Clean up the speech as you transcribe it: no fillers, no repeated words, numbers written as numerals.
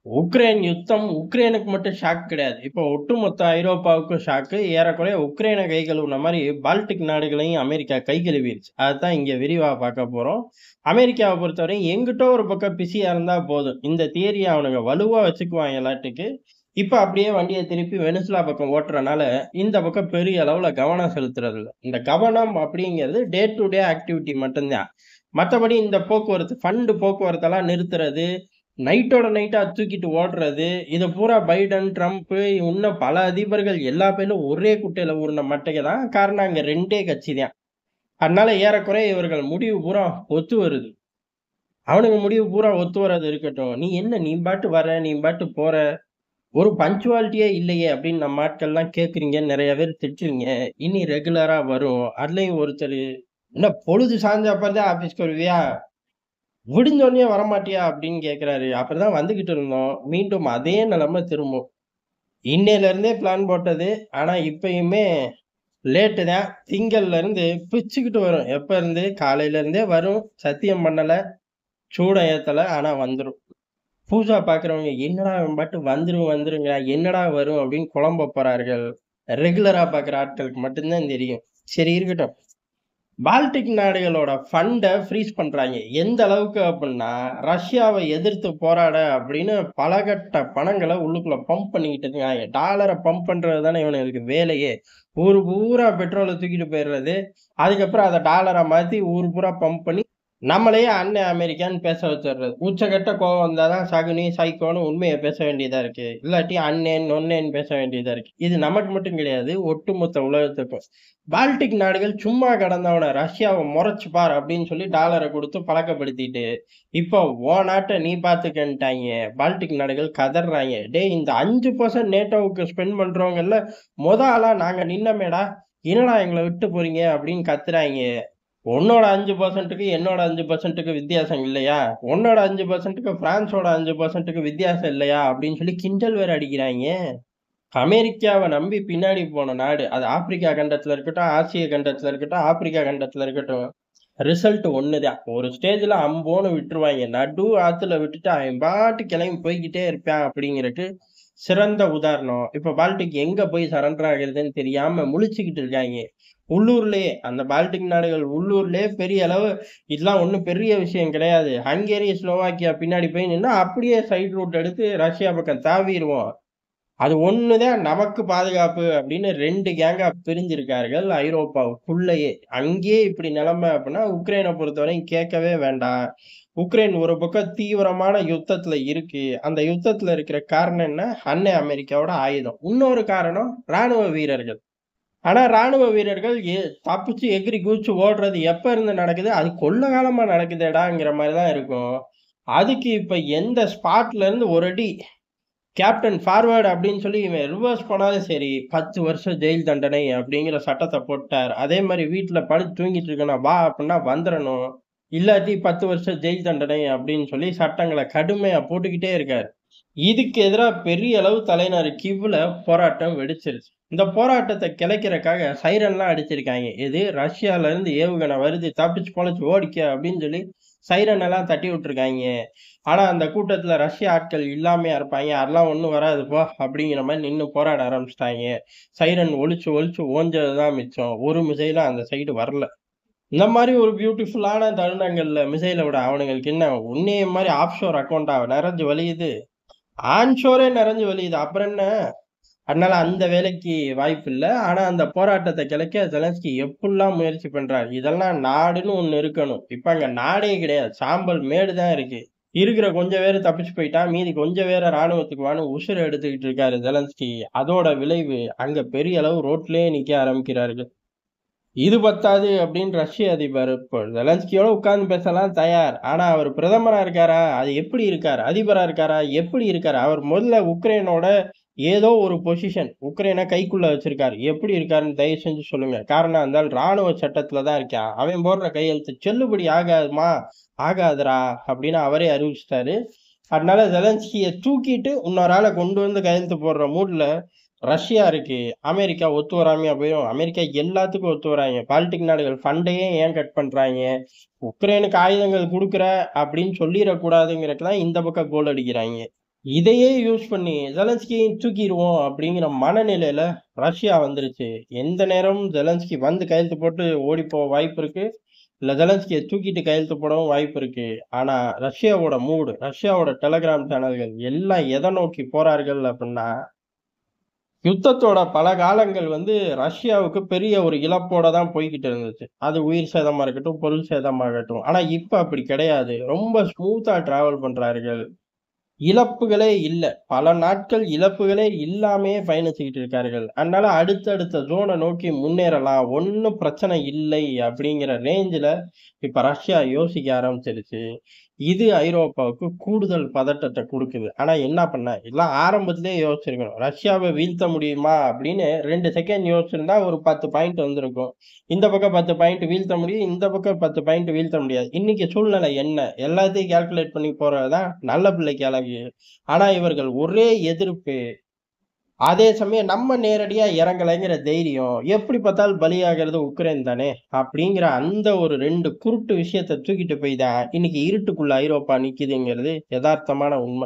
Ukraine யுத்தம் உக்ரைனுக்கு மட்டும் ஷாக் கிடையாது. இப்போ ஒட்டுமொத்த ஐரோப்பாவுக்கும் ஷாக்கு. ஏறக்குறைய உக்ரைன கை கழுவுன மாரி பால்டிக் நாடுகளையும் அமெரிக்கா கை கழுவிருச்சு. அதத்தான் இங்க விரிவா பார்க்க போறோம். அமெரிக்காவ பொறுத்தவரையும் எங்கிட்டோ ஒரு பக்கம் பிஸியா இருந்தா போதும். இந்த தியரிய அவனுங்க வலுவா வச்சுக்குவாங்கலாட்டுக்கு. இப்ப அப்படியே வண்டிய திருப்பி வெனிசுலா பக்கம் ஓட்டுறனால, இந்த பக்கம் பெரிய அளவுல கவனம் செலுத்துறதில்ல. இந்த கவனம் அப்படிங்கிறது டே டு டே ஆக்டிவிட்டி மட்டும் தான். மத்தபடி இந்த போக்குவரத்து போக்குவரத்தெல்லாம் நிறுத்துறது, நைட்டோட நைட்டா தூக்கிட்டு ஓடுறது, இத பூரா பைடன், ட்ரம்ப் இன்னும் பல அதிபர்கள் எல்லா பேரும் ஒரே குட்டையில ஊறுன மட்டைக தான். காரணம் அங்க 2டே கட்சி தான். அதனால ஏறக்குறைய இவர்கள் முடிவு பூரா ஒத்து வருது. அவனுங்க முடிவு பூரா ஒத்து வர்றது இருக்கட்டும். "நீ என்ன நீ பாட்டு வர, நீ பாட்டு போற, ஒரு பங்க்சுவாலிட்டியே இல்லையே!" அப்படின்னு நம்ம ஆட்கள்லாம் கேட்கிறீங்கன்னு நெறைய பேர் திட்டுறீங்க. இனி ரெகுலரா வரும். அதுலயும் ஒருத்தரு, "என்ன பொழுது சாய்ஞ்ச அப்புறம் தான் ஆஃபீஸ்க்கு வருவியா? விடிஞ்ச உடனே வரமாட்டியா?" அப்படின்னு கேட்கிறாரு. அப்படிதான் வந்துகிட்டு இருந்தோம். மீண்டும் அதே நிலைமை திரும்பும். இன்னையில இருந்தே பிளான் போட்டது. ஆனா இப்பயுமே லேட்டு தான். திங்கள்ல இருந்து பிச்சுக்கிட்டு வரும். எப்ப இருந்து? காலையில இருந்தே வரும். சத்தியம் பண்ணல. சூடம் ஏத்தல. ஆனா வந்துரும். புதுசா பார்க்கிறவங்க, "என்னடா இவன் பாட்டு வந்துருங்கிறான். என்னடா வரும்?" அப்படின்னு குழம்பப் போறார்கள். ரெகுலரா பார்க்கிற ஆட்களுக்கு மட்டும் தான் தெரியும். சரி இருக்கட்டும். பால்டிக் நாடுகளோட ஃபண்ட ஃப்ரீஸ் பண்றாய்ங்க. எந்த அளவுக்கு அப்புட்ன்னா, ரஷ்யாவ எதிர்த்து போராட அப்படின்னு பலகட்ட பணங்கள உள்ளுக்குள்ள பம்ப் பண்ணிக்கிட்டு இருக்காய்ங்க. டாலர பம்ப் பண்றது தானே இவனுங்களுக்கு வேலையே. ஊரு பூரா பெட்ரோல தூக்கிட்டு போயிறது. அதுக்கப்புறம் அத டாலரா மாத்தி ஊர் பூரா பம்ப் பண்ணி, நம்மளையே அண்ணன் அமெரிக்கான்னு பேச வச்சுர்றது. உச்சகட்ட கோவம் வந்தா தான் சகுனி, சைக்கோன்னு உண்மைய பேச வேண்டியதா இருக்கு. இல்லாட்டி அண்ணேன், நொண்ணேன்னு பேச வேண்டியதா இருக்கு. இது நமக்கு மட்டும் கிடையாது. ஒட்டுமொத்த உலகத்துக்கும். பால்டிக் நாடுகள் சும்மா கிடந்தவன ரஷ்யாவ மொறச்சு பார் அப்படின்னு சொல்லி டாலர குடுத்து பழக்கப்படுத்திட்டு, இப்போ உன் நாட்ட நீ பாத்துக்கன்ட்டாய்ங்க. பால்டிக் நாடுகள் கதர்றாய்ங்க. டேய் இந்த 5% நேட்டோவுக்கு ஸ்பெண்ட் பண்றவங்கல்ல ஆளா நாங்க நின்னமேடா! என்னடா எங்கள விட்டு போறீங்க? அப்படின்னு கத்துறாய்ங்க. உன்னோட 5%க்கு என்னோட 5%க்கு வித்தியாசம் இல்லையா? உன்னோட 5%க்கு பிரான்ஸோட 5%க்கு வித்தியாசம் இல்லையா? அப்படின்னு சொல்லி கிண்டல் வேற அடிக்கிறாய்ங்க. அமெரிக்காவ நம்பி பின்னாடி போன நாடு. அது ஆப்பிரிக்கா கண்டத்துல இருக்கட்டும், ஆசிய கண்டத்துல இருக்கட்டும், ஆப்பிரிக்கா கண்டத்துல இருக்கட்டும். ரிசல்ட் ஒண்ணுதான். ஒரு ஸ்டேஜ்ல அம்போன்னு விட்டுருவாய்ங்க. நடு ஆத்துல விட்டுட்டு அவன் பாட்டுக்கு கிளம்பி போய்க்கிட்டே இருப்பான் அப்படிங்கிறதுக்கு சிறந்த உதாரணம். இப்ப பால்டிக் எங்க போய் சரண்டர் ஆகுறதுன்னு தெரியாம முழிச்சுக்கிட்டு இருக்காய்ங்க. உள்ளூர்லயே அந்த பால்டிக் நாடுகள் உள்ளூர்லயே பெரிய அளவு இதெல்லாம் ஒண்ணும் பெரிய விஷயம் கிடையாது. ஹங்கேரி, ஸ்லோவாக்கியா பின்னாடி போய் நின்னா அப்படியே சைடு ரூட் எடுத்து ரஷ்யா பக்கம் தாவிருவோம். அது ஒண்ணுதான் நமக்கு பாதுகாப்பு அப்படின்னு 2 கேங்கா பிரிஞ்சிருக்கார்கள் ஐரோப்பாவுக்குள்ளயே. அங்கேயே இப்படி நிலைமை அப்படின்னா, உக்ரைன பொறுத்தவரையும் கேட்கவே வேண்டாம். உக்ரைன் ஒரு பக்கம் தீவிரமான யுத்தத்துல இருக்கு. அந்த யுத்தத்துல இருக்கிற காரணம் என்ன? அன்னை அமெரிக்காவோட ஆயுதம். இன்னொரு காரணம் ராணுவ வீரர்கள். ஆனா ராணுவ வீரர்கள் தப்பிச்சு எகிறி குதிச்சு ஓடுறது எப்ப இருந்து நடக்குது? அது கொள்ள காலமா நடக்குதேடாங்கிற மாரி தான் இருக்கும். அதுக்கு இப்ப எந்த ஸ்பாட்ல இருந்து ஒரு அடி கேப்டன் ஃபார்வர்ட் அப்படின்னு சொல்லி இவன் ரிவர்ஸ் பண்ணாலும் சரி, 10 வருஷம் ஜெயில் தண்டனை அப்படிங்கிற சட்டத்த போட்டார். அதே மாரி வீட்ல படுத்து தூங்கிட்டு இருக்கேனா, வா அப்படின்னா வந்துரணும். இல்லாட்டி 10 வருஷம் ஜெயில் தண்டனை அப்படின்னு சொல்லி சட்டங்கள கடுமையா போட்டுக்கிட்டே இருக்காரு. இதுக்கு எதிரா பெரிய அளவு தலைநகர் கிவ்ல போராட்டம் வெடிச்சிருச்சு. இந்த போராட்டத்த கிளைக்கிறதுக்காக சைரன்லாம் அடிச்சிருக்காய்ங்க. எது ரஷ்யால இருந்து ஏவுகணை வருது, தப்பிச்சு பொழச்சு ஓடிக்க அப்படின்னு சொல்லி சைரன் எல்லாம் தட்டி விட்டுருக்காய்ங்க. ஆனா அந்த கூட்டத்துல ரஷ்ய ஆட்கள் இல்லாமையா இருப்பாய்ங்க. அதெல்லாம் ஒண்ணும் வராது போ அப்படிங்கிற மாரி நின்னு போராட ஆரம்பிச்சுட்டாய்ங்க. சைரன் ஒலிச்சு ஒலிச்சு ஓஞ்சது தான் மிச்சம். ஒரு மிசைலும் அந்த சைடு வரல. இந்த மாரி ஒரு பியூட்டிஃபுல்லான தருணங்கள்ல மிசைல விட அவனுங்களுக்கு என்ன உன்னைய மாரி ஆஃப்ஷோர் அக்கவுண்டா நெறஞ்சு வழியுது. ஆன்ஷோரே நெறஞ்சு வழியுது. அப்புறம் என்ன? அதனால அந்த வேலைக்கு வாய்ப்பில்ல. ஆனா அந்த போராட்டத்த கிளைக்க செலன்ஸ்கி எப்புட்லாம் முயற்சி பண்றாரு. இதெல்லாம் நாடுன்னு ஒண்ணு இருக்கணும். இப்ப அங்க நாடே கிடையாது. சாம்பல் மேடு தான் இருக்கு. இருக்கிற கொஞ்சம் பேரு தப்பிச்சு போயிட்டான். மீதி கொஞ்சம் பேர ராணுவத்துக்கு வான்னு உசுர எடுத்துக்கிட்டு இருக்காரு செலன்ஸ்கி. அதோட விளைவு அங்க பெரிய அளவு ரோட்லயே நிக்க ஆரம்பிக்கிறார்கள். இது பத்தாது அப்படின்னு ரஷ்ய அதிபர் இப்போ ஜெலன்ஸ்கியோட உட்கார்ந்து பேசலாம் தயார். ஆனா அவர் பிரதமரா இருக்காரா? அது எப்படி இருக்காரு? அதிபரா இருக்காரா? எப்படி இருக்காரு? அவர் முதல்ல உக்ரைனோட ஏதோ ஒரு பொசிஷன் உக்ரைனை கைக்குள்ள வச்சிருக்காரு. எப்படி இருக்காருன்னு தயவு செஞ்சு சொல்லுங்க. காரணம் இருந்தால் ராணுவ சட்டத்துல தான் இருக்கான். அவன் போடுற கையெழுத்து செல்லுபடி ஆகாதுமா, ஆகாதுடா அப்படின்னு அவரே அறிவிச்சிட்டாரு. அதனால ஜெலன்ஸ்கிய தூக்கிட்டு இன்னொரு ஆளை கொண்டு வந்து கையெழுத்து போடுற மூட்ல ரஷ்யா இருக்கு. அமெரிக்கா ஒத்து வராமையா போயிரும். அமெரிக்கா எல்லாத்துக்கும் ஒத்து வராய்ங்க. பால்டிக் நாடுகள் ஃபண்டையே ஏன் கட் பண்றாய்ங்க? உக்ரைனுக்கு ஆயுதங்கள் குடுக்குற அப்படின்னு சொல்லிறக்கூடாதுங்கிறதுக்கு தான் இந்த பக்கம் கோல் அடிக்கிறாய்ங்க. இதையே யூஸ் பண்ணி ஜெலன்ஸ்கியையும் தூக்கிருவோம் அப்படிங்கிற மனநிலையில ரஷ்யா வந்துருச்சு. எந்த நேரமும் ஜெலன்ஸ்கி வந்து கையெழுத்து போட்டு ஓடிப்போக வாய்ப்பு இருக்கு. இல்ல ஜெலன்ஸ்கிய தூக்கிட்டு கையெழுத்து போடவும் வாய்ப்பு இருக்கு. ஆனா ரஷ்யாவோட மூடு, ரஷ்யாவோட டெலகிராம் சேனல்கள் எல்லாம் எத நோக்கி போறார்கள் அப்படின்னா, யுத்தத்தோட பல காலங்கள் ரஷ்யாவுக்கு பெரிய ஒரு இழப்போட தான் போய்க்கிட்டு இருந்துச்சு. அது உயிர் சேதமா இருக்கட்டும், பொருள் சேதமாகட்டும். ஆனா இப்ப அப்படி கிடையாது. ரொம்ப ஸ்மூத்தா டிராவல் பண்றார்கள். இழப்புகளே இல்ல. பல நாட்கள் இழப்புகளே இல்லாமயே பயணிச்சுக்கிட்டு இருக்கார்கள். அதனால அடுத்தடுத்த ஜோன நோக்கி முன்னேறலாம். ஒண்ணும் பிரச்சனை இல்லை அப்படிங்கிற ரேஞ்சுல இப்ப ரஷ்யா யோசிக்க ஆரம்பிச்சிருச்சு. இது ஐரோப்பாவுக்கு கூடுதல் பதட்டத்த குடுக்குது. ஆனா என்ன பண்ண, எல்லாம் ஆரம்பத்திலேயே யோசிச்சிருக்கணும். ரஷ்யாவ வீழ்த்த முடியுமா அப்படின்னு 2 செகண்ட் யோசிச்சிருந்தா ஒரு 10 பாயிண்ட் வந்திருக்கும். இந்த பக்கம் 10 பாயிண்ட் வீழ்த்த முடியும். இந்த பக்கம் 10 பாயிண்ட் வீழ்த்த முடியாது. இன்னைக்கு சூழ்நிலை என்ன? எல்லாத்தையும் கால்குலேட் பண்ணி போறது தான் நல்ல பிள்ளைக்கு அழகு. ஆனா இவர்கள் ஒரே எதிர்ப்பு. அதே சமயம் நம்ம நேரடியா இறங்கலைங்கிற தைரியம். எப்படி பார்த்தாலும் பலியாகிறது உக்ரைன் தானே! அப்படிங்கிற அந்த ஒரு 2 குருட்டு விஷயத்த தூக்கிட்டு போய் தான் இன்னைக்கு இருட்டுக்குள்ள ஐரோப்பா நிக்குதுங்கிறது எதார்த்தமான உண்ம.